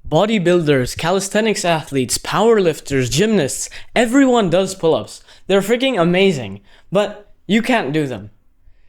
Bodybuilders, calisthenics athletes, powerlifters, gymnasts, everyone does pull-ups. They're freaking amazing, but you can't do them.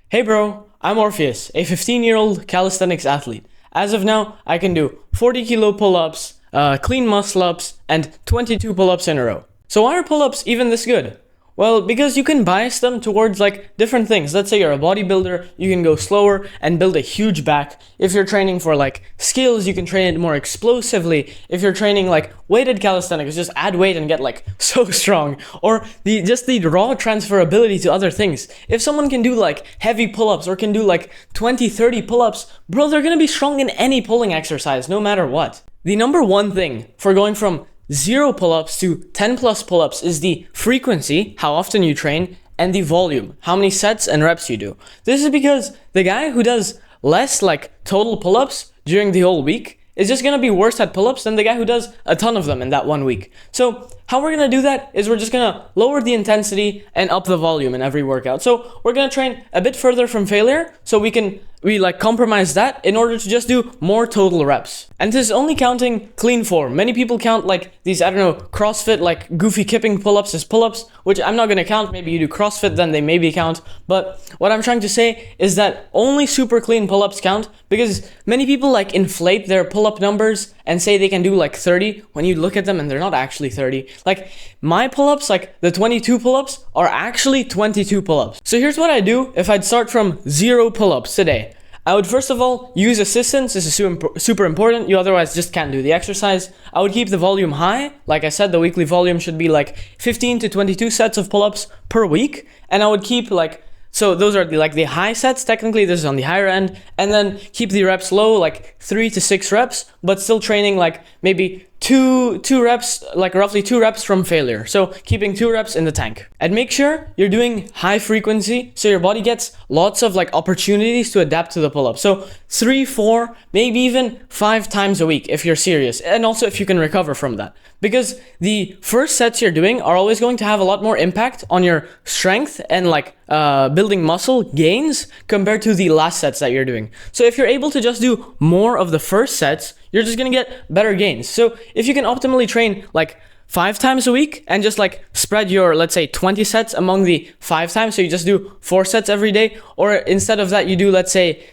Hey bro, I'm Orpheus, a 15-year-old calisthenics athlete. As of now, I can do 40 kilo pull-ups, clean muscle-ups, and 22 pull-ups in a row. So why are pull-ups even this good? Well, because you can bias them towards like different things. Let's say you're a bodybuilder, you can go slower and build a huge back. If you're training for like skills, you can train it more explosively. If you're training like weighted calisthenics, just add weight and get like so strong. Or the raw transferability to other things. If someone can do like heavy pull-ups or can do like 20, 30 pull-ups, bro, they're gonna be strong in any pulling exercise, no matter what. The number one thing for going from 0 pull-ups to 10 plus pull-ups is the frequency, how often you train, and the volume, how many sets and reps you do. This is because the guy who does less like total pull-ups during the whole week is just gonna be worse at pull-ups than the guy who does a ton of them in that 1 week. So how we're gonna do that is we're just gonna lower the intensity and up the volume in every workout. So we're gonna train a bit further from failure so we compromise that in order to just do more total reps. And this is only counting clean form. Many people count like these, CrossFit like goofy kipping pull-ups as pull-ups, which I'm not gonna count. Maybe you do CrossFit, then they maybe count. But what I'm trying to say is that only super clean pull-ups count, because many people like inflate their pull-up numbers and say they can do like 30 when you look at them and they're not actually 30. Like my pull-ups, like the 22 pull-ups are actually 22 pull-ups. So here's what I do if I'd start from 0 pull-ups today. I would first of all use assistance. This is super important. You otherwise just can't do the exercise. I would keep the volume high. Like I said, the weekly volume should be like 15 to 22 sets of pull-ups per week. And I would keep so those are the high sets. Technically, this is on the higher end. And then keep the reps low, like 3 to 6 reps, but still training like maybe two reps, like roughly 2 reps from failure. So keeping 2 reps in the tank. And make sure you're doing high frequency so your body gets lots of like opportunities to adapt to the pull-up. So 3, 4, maybe even 5 times a week if you're serious. And also if you can recover from that. Because the first sets you're doing are always going to have a lot more impact on your strength and building muscle gains compared to the last sets that you're doing. So if you're able to just do more of the first sets, you're just gonna get better gains. So if you can optimally train like 5 times a week and just like spread your, let's say 20 sets among the 5 times, so you just do 4 sets every day, or instead of that you do, let's say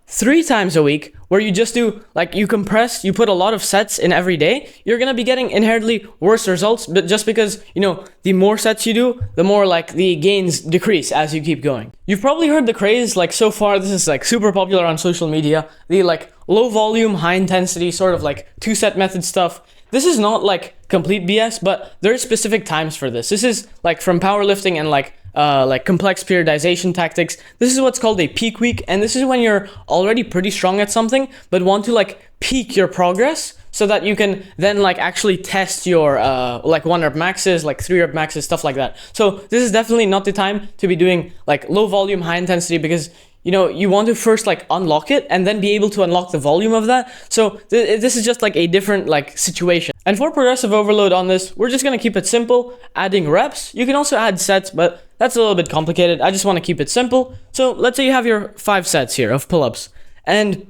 3 times a week, where you just do like you put a lot of sets in every day, you're gonna be getting inherently worse results, but just because the more sets you do, the more like the gains decrease as you keep going. You've probably heard the craze, like so far this is like super popular on social media, the like low volume, high intensity sort of like 2-set method stuff. This is not like complete BS, but there are specific times for this. This is like from powerlifting and like complex periodization tactics. This is what's called a peak week, and this is when you're already pretty strong at something but want to like peak your progress so that you can then like actually test your like 1 rep maxes, like 3 rep maxes, stuff like that. So this is definitely not the time to be doing like low volume, high intensity, because you want to first like unlock it and then be able to unlock the volume of that. So this is just like a different like situation. And for progressive overload on this, we're just gonna keep it simple, adding reps. You can also add sets, but that's a little bit complicated. I just want to keep it simple. So let's say you have your 5 sets here of pull-ups and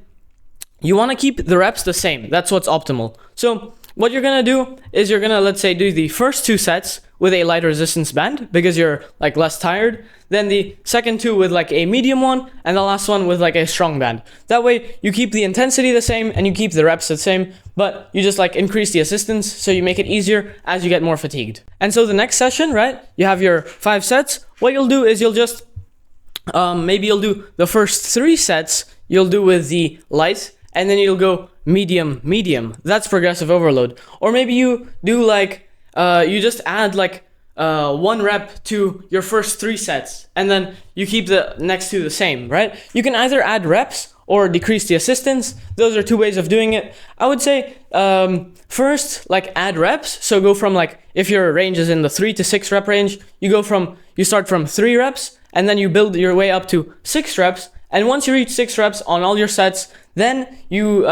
you want to keep the reps the same. That's what's optimal. So what you're gonna do is you're gonna, let's say, do the first 2 sets with a light resistance band because you're like less tired. Then the second 2 with like a medium one, and the last one with like a strong band. That way you keep the intensity the same and you keep the reps the same, but you just like increase the assistance so you make it easier as you get more fatigued. And so the next session, right, you have your 5 sets. What you'll do is you'll just maybe you'll do the first 3 sets you'll do with the light, and then you'll go medium. That's progressive overload. Or maybe you do like you just add like 1 rep to your first 3 sets, and then you keep the next 2 the same, right? You can either add reps or decrease the assistance. Those are 2 ways of doing it. I would say first like add reps. So go from like, if your range is in the 3 to 6 rep range, you start from 3 reps and then you build your way up to 6 reps. And once you reach 6 reps on all your sets, then you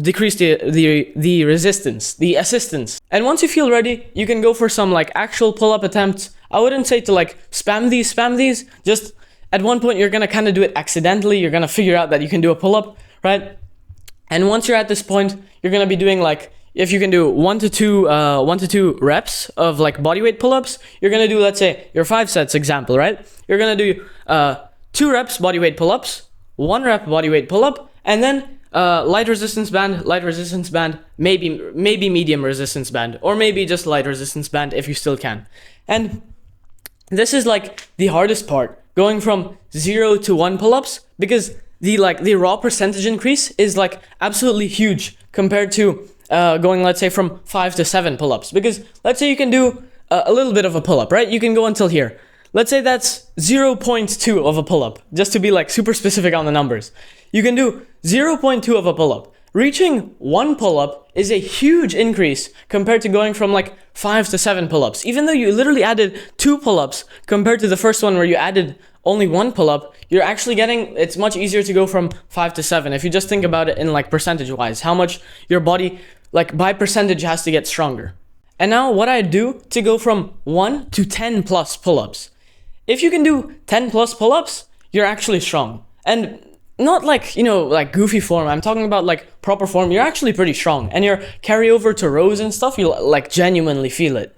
decrease the resistance, the assistance. And once you feel ready, you can go for some like actual pull-up attempts. I wouldn't say to like spam these. Just at one point, you're gonna kind of do it accidentally. You're gonna figure out that you can do a pull-up, right? And once you're at this point, you're gonna be doing like, if you can do 1 to 2 reps of like bodyweight pull-ups, you're gonna do, let's say, your 5 sets example, right? You're gonna do 2 reps bodyweight pull-ups, 1 rep bodyweight pull-up, and then light resistance band, maybe medium resistance band, or maybe just light resistance band if you still can. And this is like the hardest part, going from 0 to 1 pull-ups, because the raw percentage increase is like absolutely huge compared to going, let's say, from 5 to 7 pull-ups. Because let's say you can do a little bit of a pull-up, right? You can go until here. Let's say that's 0.2 of a pull-up, just to be like super specific on the numbers. You can do 0.2 of a pull-up. Reaching 1 pull-up is a huge increase compared to going from like 5 to 7 pull-ups. Even though you literally added 2 pull-ups compared to the first one where you added only 1 pull-up, you're actually getting, it's much easier to go from 5 to 7. If you just think about it in like percentage-wise, how much your body, like by percentage, has to get stronger. And now what I do to go from 1 to 10 plus pull-ups. If you can do 10 plus pull-ups, you're actually strong. And not like, like goofy form. I'm talking about like proper form. You're actually pretty strong. And your carryover to rows and stuff, you'll like genuinely feel it.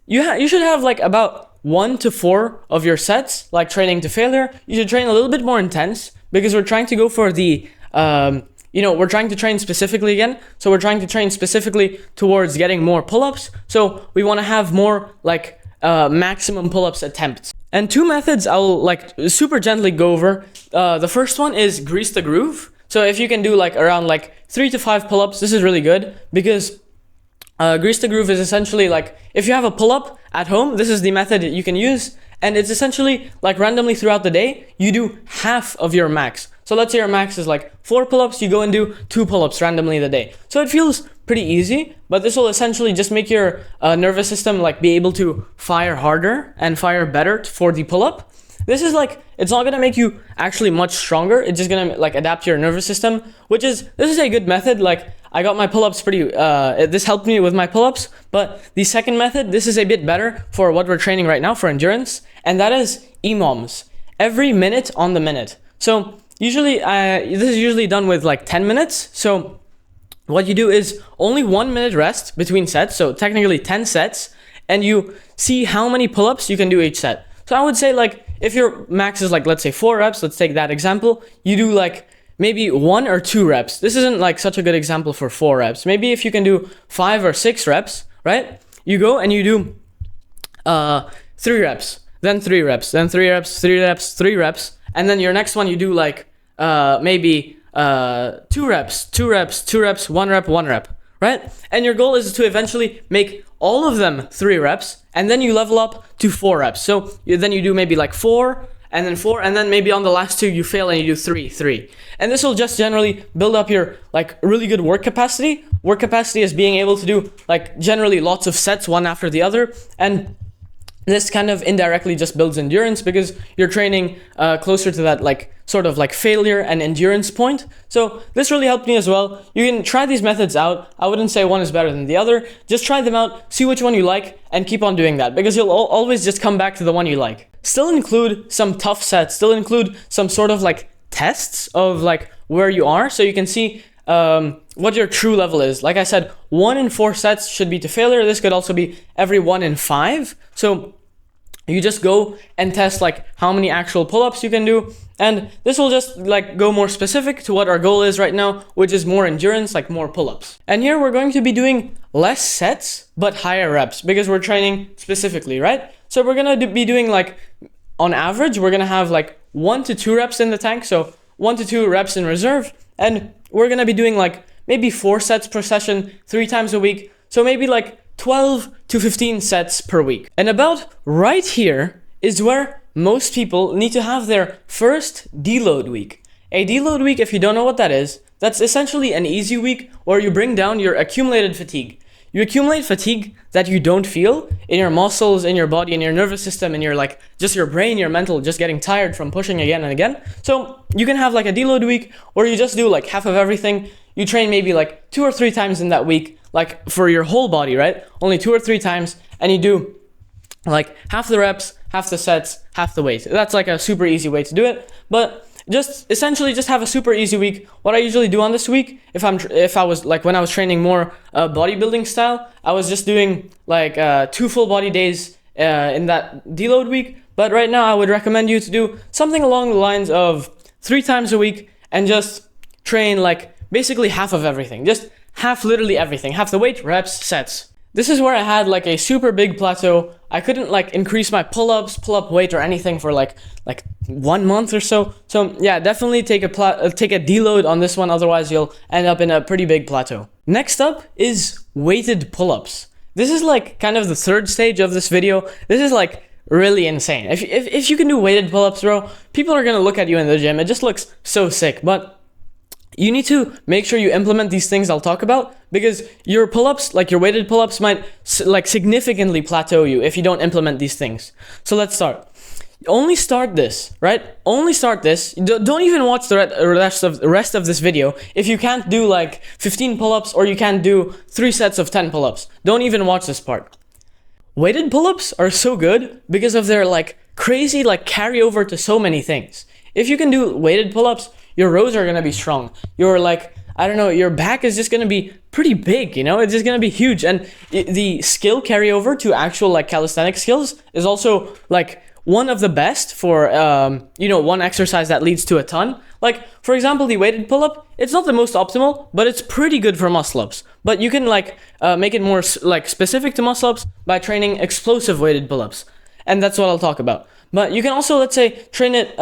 You should have like about 1 to 4 of your sets, like training to failure. You should train a little bit more intense, because we're trying to go for the, we're trying to train specifically again. So we're trying to train specifically towards getting more pull-ups. So we want to have more like maximum pull-ups attempts. And 2 methods I'll like super gently go over. The first one is grease the groove. So if you can do like around like 3 to 5 pull-ups, this is really good, because grease the groove is essentially like, if you have a pull-up at home, this is the method you can use. And it's essentially like randomly throughout the day, you do half of your max. So let's say your max is like 4 pull-ups, you go and do 2 pull-ups randomly in the day. So it feels pretty easy, but this will essentially just make your nervous system like be able to fire harder and fire better for the pull-up. This is like, it's not gonna make you actually much stronger. It's just gonna like adapt your nervous system, this is a good method. Like I got my pull-ups this helped me with my pull-ups, but the second method, this is a bit better for what we're training right now for endurance, and that is EMOMs, every minute on the minute. So usually, this is usually done with like 10 minutes. So what you do is only 1 minute rest between sets, so technically 10 sets, and you see how many pull-ups you can do each set. So I would say like, if your max is like, let's say 4 reps, let's take that example, you do like maybe 1 or 2 reps. This isn't like such a good example for 4 reps. Maybe if you can do 5 or 6 reps, right? You go and you do 3 reps, then 3 reps, then 3 reps, 3 reps, 3 reps, and then your next one you do like maybe 2 reps, 2 reps, 2 reps, 1 rep, 1 rep, right? And your goal is to eventually make all of them 3 reps, and then you level up to 4 reps. So then you do maybe like 4, and then 4, and then maybe on the last 2 you fail and you do 3. And this will just generally build up your like really good work capacity. Work capacity is being able to do like generally lots of sets one after the other, and this kind of indirectly just builds endurance, because you're training closer to that like sort of like failure and endurance point. So this really helped me as well. You can try these methods out. I wouldn't say one is better than the other. Just try them out, see which one you like, and keep on doing that, because you'll always just come back to the one you like. Still include some tough sets, still include some sort of like tests of like where you are, so you can see what your true level is. Like I said, 1 in 4 sets should be to failure. This could also be every 1 in 5. So you just go and test like how many actual pull-ups you can do, and this will just like go more specific to what our goal is right now, which is more endurance, like more pull-ups. And here we're going to be doing less sets but higher reps, because we're training specifically, right? So we're gonna be doing like, on average, we're gonna have like 1 to 2 reps in the tank, so 1 to 2 reps in reserve, and we're gonna be doing like maybe 4 sets per session, 3 times a week, so maybe like 12 to 15 sets per week. And about right here is where most people need to have their first deload week. A deload week, if you don't know what that is, that's essentially an easy week where you bring down your accumulated fatigue. You accumulate fatigue that you don't feel in your muscles, in your body, in your nervous system, in your like just your brain, your mental, just getting tired from pushing again and again. So you can have like a deload week where you just do like half of everything. You train maybe like 2 or 3 times in that week, like for your whole body, right? Only 2 or 3 times, and you do like half the reps, half the sets, half the weight. That's like a super easy way to do it. But just essentially just have a super easy week. What I usually do on this week, if I was like when I was training more bodybuilding style, I was just doing like 2 full body days in that deload week. But right now I would recommend you to do something along the lines of 3 times a week and just train like basically half of everything. Just half literally everything. Half the weight, reps, sets. This is where I had like a super big plateau. I couldn't like increase my pull-ups, pull-up weight or anything for like 1 month or so. So yeah, definitely take a deload on this one, otherwise you'll end up in a pretty big plateau. Next up is weighted pull-ups. This is like kind of the third stage of this video. This is like really insane. If you can do weighted pull-ups, bro, people are gonna look at you in the gym. It just looks so sick. But you need to make sure you implement these things I'll talk about, because your pull-ups, like your weighted pull-ups, might like significantly plateau you if you don't implement these things. So let's start. Only start this, right? Only start this. Don't even watch the rest of this video if you can't do like 15 pull-ups or you can't do 3 sets of 10 pull-ups. Don't even watch this part. Weighted pull-ups are so good because of their like crazy like carryover to so many things. If you can do weighted pull-ups, your rows are gonna be strong. Your like, I don't know, your back is just gonna be pretty big, you know? It's just gonna be huge. And the skill carryover to actual like calisthenic skills is also like one of the best for, one exercise that leads to a ton. Like, for example, the weighted pull-up, it's not the most optimal, but it's pretty good for muscle-ups. But you can like make it more like specific to muscle-ups by training explosive weighted pull-ups. And that's what I'll talk about. But you can also, let's say, train it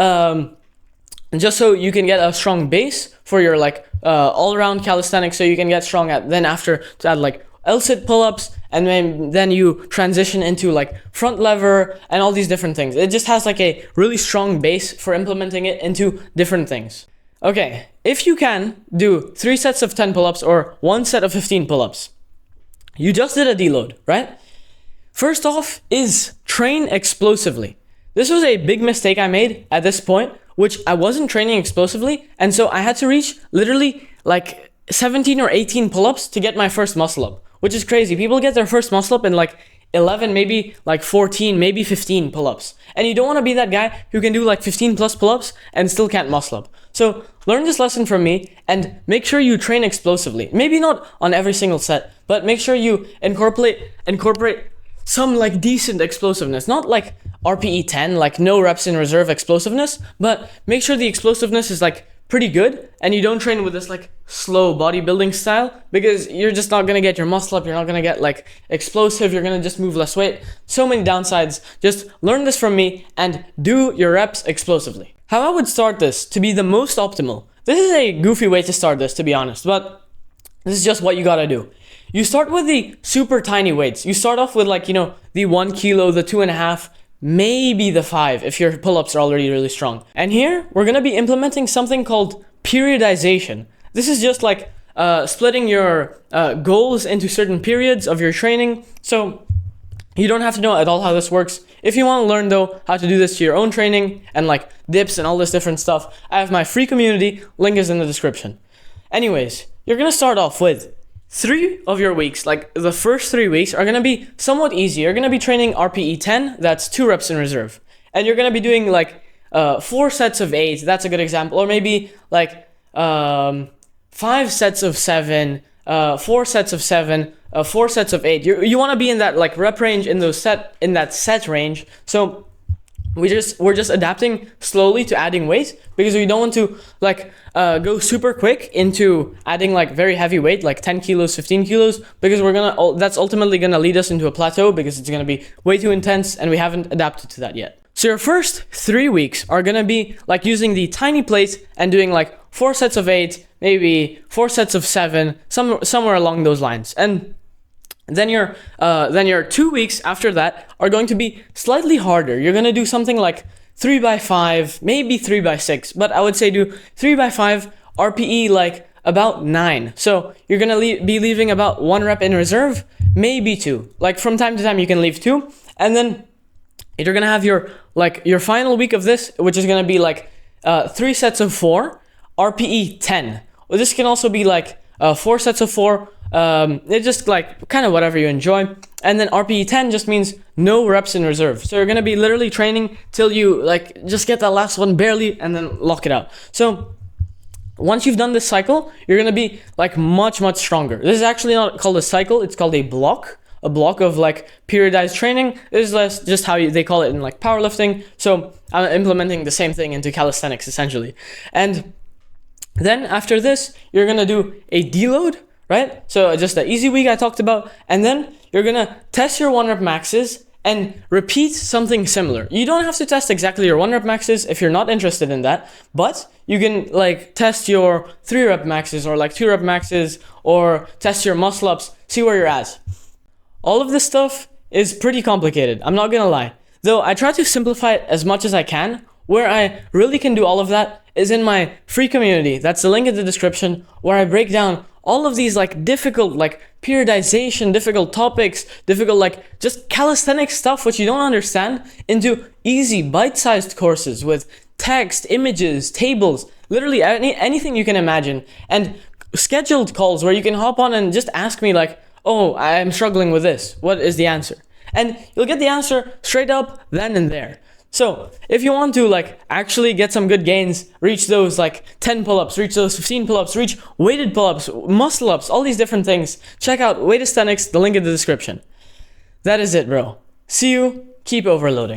just so you can get a strong base for your like all-around calisthenics, so you can get strong at then after to add like L-sit pull-ups, and then you transition into like front lever and all these different things. It just has like a really strong base for implementing it into different things. Okay, if you can do 3 sets of 10 pull-ups or 1 set of 15 pull-ups, you just did a deload, right? First off is train explosively. This was a big mistake I made at this point, which I wasn't training explosively, and so I had to reach literally like 17 or 18 pull-ups to get my first muscle up, which is crazy. People get their first muscle up in like 11, maybe like 14, maybe 15 pull-ups. And you don't want to be that guy who can do like 15 plus pull-ups and still can't muscle up. So learn this lesson from me and make sure you train explosively. Maybe not on every single set, but make sure you incorporate some like decent explosiveness. Not like RPE 10, like no reps in reserve explosiveness, but make sure the explosiveness is like pretty good, and you don't train with this like slow bodybuilding style, because you're just not gonna get your muscle up, you're not gonna get like explosive, you're gonna just move less weight. So many downsides. Just learn this from me and do your reps explosively. How I would start this to be the most optimal. This is a goofy way to start this, to be honest, but this is just what you gotta do. You start with the super tiny weights. You start off with like, the 1 kilo, the 2.5, maybe the 5 if your pull-ups are already really strong. And here we're gonna be implementing something called periodization. This is just like splitting your goals into certain periods of your training. So you don't have to know at all how this works. If you want to learn though how to do this to your own training and like dips and all this different stuff, I have my free community, link is in the description. Anyways, you're gonna start off with 3 of your weeks, like the first 3 weeks are gonna be somewhat easy. You're gonna be training RPE 10, that's 2 reps in reserve. And you're gonna be doing like 4 sets of 8, that's a good example. Or maybe like 5 sets of 7, 4 sets of 7, 4 sets of 8. You wanna be in that like rep range, in that set range. So we're just adapting slowly to adding weight, because we don't want to like go super quick into adding like very heavy weight, like 10 kilos, 15 kilos, because that's ultimately gonna lead us into a plateau, because it's gonna be way too intense and we haven't adapted to that yet. So your first 3 weeks are gonna be like using the tiny plates and doing like 4 sets of 8, maybe 4 sets of 7, somewhere along those lines. And then your 2 weeks after that are going to be slightly harder. You're gonna do something like 3x5, maybe 3x6, but I would say do 3x5 RPE like about 9. So you're gonna be leaving about 1 rep in reserve, maybe 2. Like from time to time you can leave 2, and then you're gonna have your final week of this, which is gonna be like 3 sets of 4, RPE 10. Well, this can also be like 4 sets of 4, It's just like kind of whatever you enjoy. And then RPE 10 just means no reps in reserve. So you're gonna be literally training till you like just get that last one barely and then lock it out. So once you've done this cycle, you're gonna be like much stronger. This is actually not called a cycle, it's called a block. A block of like periodized training. This is just how they call it in like powerlifting. So I'm implementing the same thing into calisthenics essentially. And then after this, you're gonna do a deload, right? So just the easy week I talked about, and then you're gonna test your 1 rep maxes and repeat something similar. You don't have to test exactly your 1 rep maxes if you're not interested in that, but you can like test your 3 rep maxes or like 2 rep maxes or test your muscle ups, see where you're at. All of this stuff is pretty complicated, I'm not gonna lie. Though I try to simplify it as much as I can. Where I really can do all of that is in my free community. That's the link in the description, where I break down all of these like difficult like periodization, difficult topics, difficult like just calisthenics stuff which you don't understand into easy bite-sized courses with text, images, tables, literally anything you can imagine, and scheduled calls where you can hop on and just ask me like, oh, I'm struggling with this. What is the answer? And you'll get the answer straight up then and there. So if you want to like actually get some good gains, reach those like 10 pull-ups, reach those 15 pull-ups, reach weighted pull-ups, muscle ups, all these different things, check out Weightasthenics, the link in the description. That is it, bro. See you. Keep overloading.